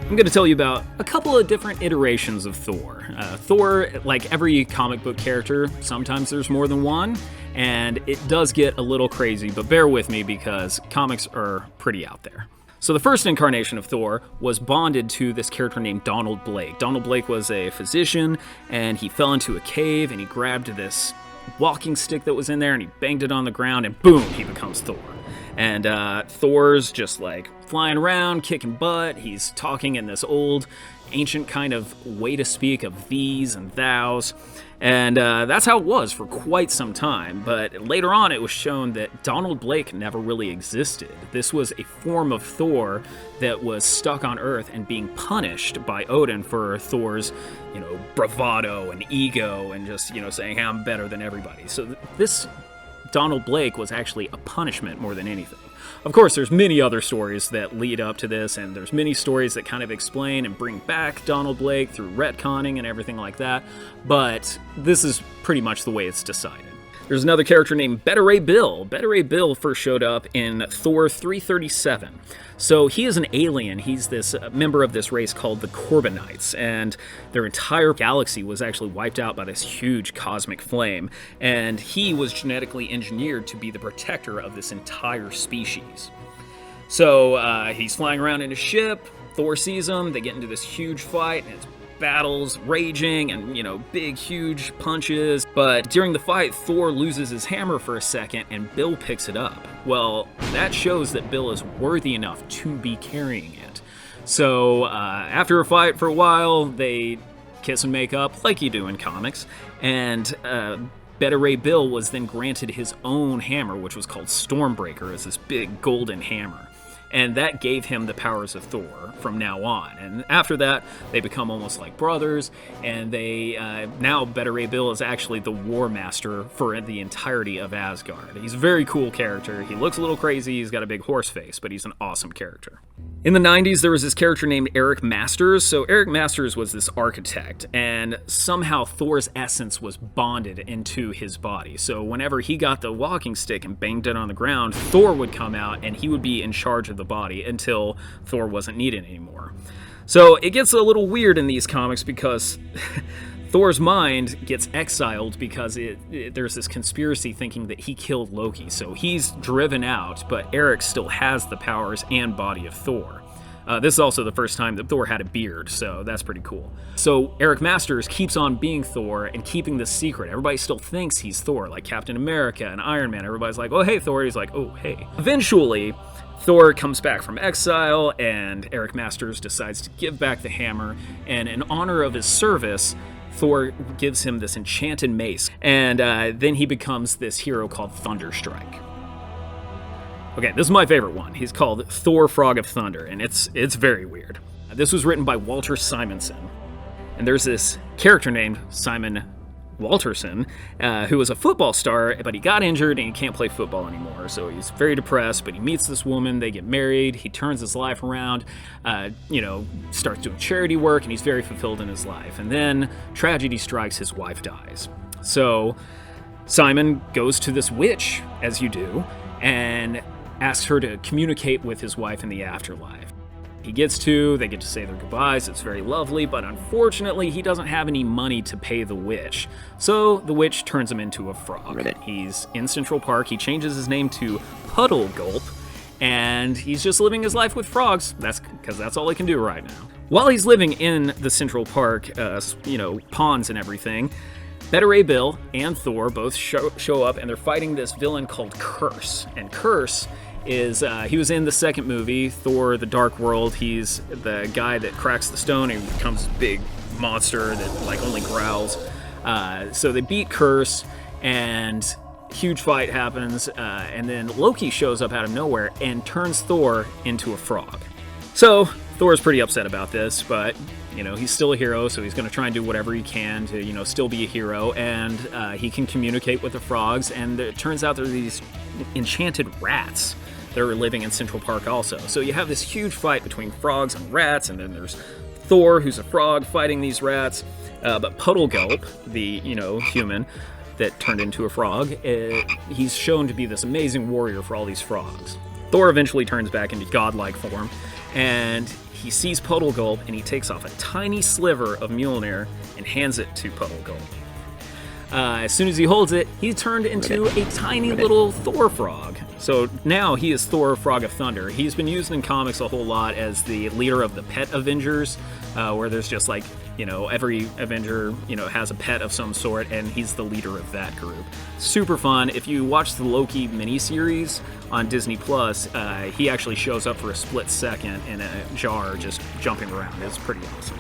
I'm going to tell you about a couple of different iterations of Thor. Thor, like every comic book character, sometimes there's more than one, and it does get a little crazy, but bear with me because comics are pretty out there. So the first incarnation of Thor was bonded to this character named Donald Blake. Donald Blake was a physician, and he fell into a cave, and he grabbed this walking stick that was in there, and he banged it on the ground, and boom, he becomes Thor. And Thor's just like flying around, kicking butt. He's talking in this old, ancient kind of way to speak of these and thous. And that's how it was for quite some time. But later on, it was shown that Donald Blake never really existed. This was a form of Thor that was stuck on Earth and being punished by Odin for Thor's, bravado and ego and just, saying, hey, I'm better than everybody. So this Donald Blake was actually a punishment more than anything. Of course, there's many other stories that lead up to this, and there's many stories that kind of explain and bring back Donald Blake through retconning and everything like that, but this is pretty much the way it's decided. There's another character named Beta Ray Bill. Beta Ray Bill first showed up in Thor 337. So he is an alien. He's this member of this race called the Corbinites, and their entire galaxy was actually wiped out by this huge cosmic flame, and he was genetically engineered to be the protector of this entire species. So he's flying around in a ship. Thor sees him. They get into this huge fight, and it's battles raging and, big, huge punches. But during the fight, Thor loses his hammer for a second and Bill picks it up. Well, that shows that Bill is worthy enough to be carrying it. So after a fight for a while, they kiss and make up like you do in comics. And Beta Ray Bill was then granted his own hammer, which was called Stormbreaker, as this big golden hammer. And that gave him the powers of Thor from now on. And after that, they become almost like brothers, and they now Beta Ray Bill is actually the War Master for the entirety of Asgard. He's a very cool character. He looks a little crazy, he's got a big horse face, but he's an awesome character. In the 90s, there was this character named Eric Masters. So Eric Masters was this architect, and somehow Thor's essence was bonded into his body. So whenever he got the walking stick and banged it on the ground, Thor would come out, and he would be in charge of the body until Thor wasn't needed anymore. So it gets a little weird in these comics because Thor's mind gets exiled because there's this conspiracy thinking that he killed Loki. So he's driven out, but Eric still has the powers and body of Thor. This is also the first time that Thor had a beard, so that's pretty cool. So Eric Masters keeps on being Thor and keeping this secret. Everybody still thinks he's Thor, like Captain America and Iron Man. Everybody's like, oh, hey, Thor. He's like, oh, hey. Eventually, Thor comes back from exile, and Eric Masters decides to give back the hammer, and in honor of his service, Thor gives him this enchanted mace, and then he becomes this hero called Thunderstrike. Okay, this is my favorite one. He's called Thor Frog of Thunder, and it's very weird. This was written by Walter Simonson, and there's this character named Simon Walterson, who was a football star, but he got injured and he can't play football anymore. So he's very depressed, but he meets this woman, they get married, he turns his life around, starts doing charity work, and he's very fulfilled in his life. And then tragedy strikes, his wife dies. So Simon goes to this witch, as you do, and asks her to communicate with his wife in the afterlife. They get to say their goodbyes, it's very lovely, but unfortunately he doesn't have any money to pay the witch. So the witch turns him into a frog. He's in Central Park, he changes his name to Puddle Gulp, and he's just living his life with frogs. That's because that's all he can do right now. While he's living in the Central Park, ponds and everything, Beta Ray Bill and Thor both show up, and they're fighting this villain called Curse. And Curse is, he was in the second movie, Thor the Dark World. He's the guy that cracks the stone and becomes a big monster that only growls. So they beat Curse, and huge fight happens, and then Loki shows up out of nowhere and turns Thor into a frog. So Thor's pretty upset about this, but he's still a hero, so he's going to try and do whatever he can to, still be a hero, and he can communicate with the frogs, and it turns out there are these enchanted rats that are living in Central Park also. So you have this huge fight between frogs and rats, and then there's Thor, who's a frog, fighting these rats, but Puddle Gulp, the, human that turned into a frog, he's shown to be this amazing warrior for all these frogs. Thor eventually turns back into godlike form, And he sees Puddle Gulp, and he takes off a tiny sliver of Mjolnir and hands it to Puddle Gulp. As soon as he holds it, he's turned into a tiny little Thor Frog. So now he is Thor Frog of Thunder. He's been used in comics a whole lot as the leader of the pet Avengers, where there's just like, every Avenger, has a pet of some sort, and he's the leader of that group. Super fun. If you watch the Loki miniseries on Disney Plus, he actually shows up for a split second in a jar just jumping around. It's pretty awesome.